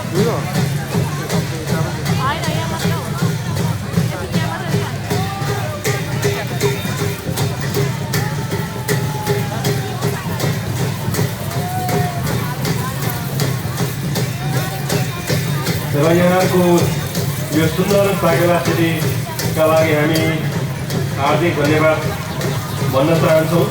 र यहाँको यो सुन्दर साइकोलासिटीका लागि हामी हार्दिक धन्यवाद भन्न चाहन्छौँ।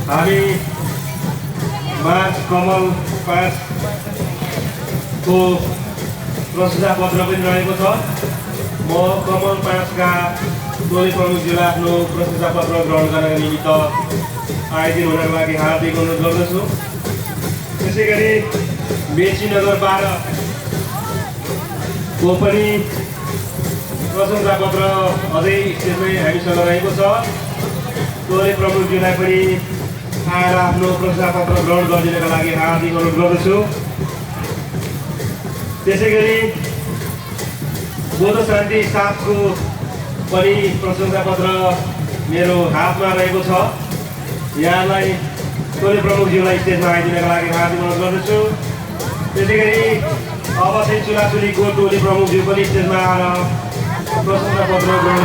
हामी मार्च कमल 5 को प्रशंसा पत्र पनि रहेको छ। म कमल 5 का टोली प्रमुखज्यूलाई आफ्नो प्रशंसा पत्र ग्रहण गर्नका निमित्त आयोजित हुनका लागि हार्दिक अनुरोध गर्दछु। त्यसैगरी मेची नगर 12 को पनि प्रशंसा पत्र अझै स्टेजमै हामीसँग रहेको छ। टोली प्रमुखज्यूलाई पनि आएर आफ्नो प्रशंसा पत्र ग्रहण गरिदिनका लागि हार्दिक अनुरोध गर्दछु। त्यसैगरी बोधो शान्ति 7 को पनि प्रशंसा पत्र मेरो हातमा रहेको छ। यहाँलाई टोली प्रमुखज्यूलाई स्टेजमा आइदिनका लागि हार्दिक अनुरोध गर्दछु। त्यसैगरी अब चाहिँ चुलाचुलीको टोली प्रमुखज्यू पनि स्टेजमा आएर प्रशंसा पत्र ग्रहण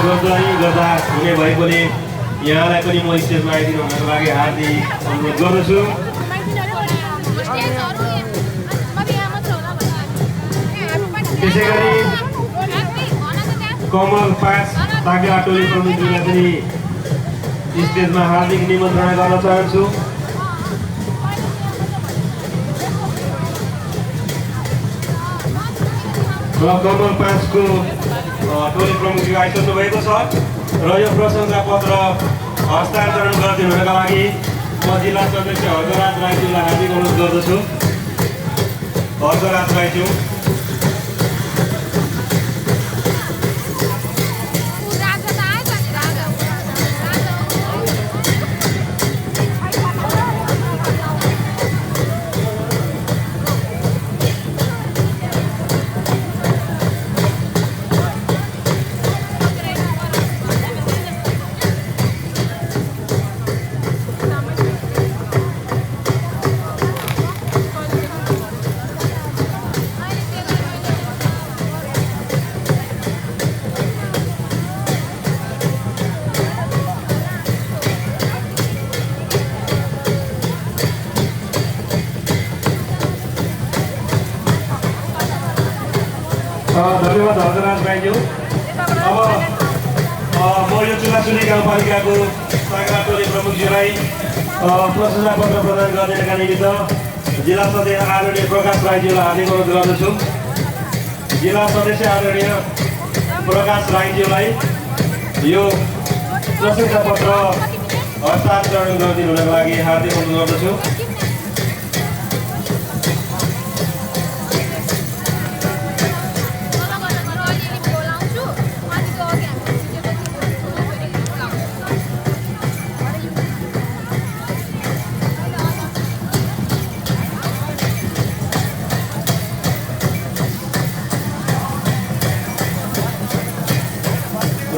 गर्दा हुने भएकोले यहाँलाई पनि म स्टेजमा आइदिनु हुनको लागि हार्दिक अनुरोध गर्दछु। त्यसैगरी कमल 5 ताका टोली प्रमुखज्यूलाई पनि स्टेजमा हार्दिक निमन्त्रणा गर्न चाहन्छु। र कमल 5 को टोली प्रमुखज्यू आइसक्नु भएको छ र यो प्रशंसा पत्र हस्तान्तरण गरिदिनुका लागि म जिल्ला सदस्य हर्कराज राईज्यूलाई हार्दिक अनुरोध गर्दछु। हर्कराज राईज्यू धन्यवाद हर्कराज राईज्यू। अब म यो चुलाचुली गाउँपालिकाको सागा टोली प्रमुखज्यूलाई प्रशंसा पत्र प्रदान गरिदिनका निमित्त जिल्ला सदस्य आदरणीय प्रकाश राईज्यूलाई हार्दिक अनुरोध गर्दछु। जिल्ला सदस्य आदरणीय प्रकाश राईज्यूलाई यो प्रशंसा पत्र हस्तान्तरण गरिदिनु हुनका लागि हार्दिक अनुरोध गर्दछु।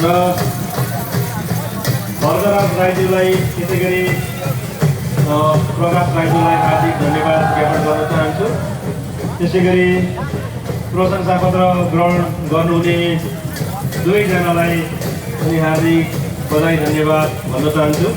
र हर्कराज राईज्यूलाई त्यसैगरी प्रकाश राईज्यूलाई हार्दिक धन्यवाद ज्ञापन गर्न चाहन्छु। त्यसैगरी प्रशंसा पत्र ग्रहण गर्नुहुने दुवैजनालाई पनि हार्दिक बधाई धन्यवाद भन्न चाहन्छु।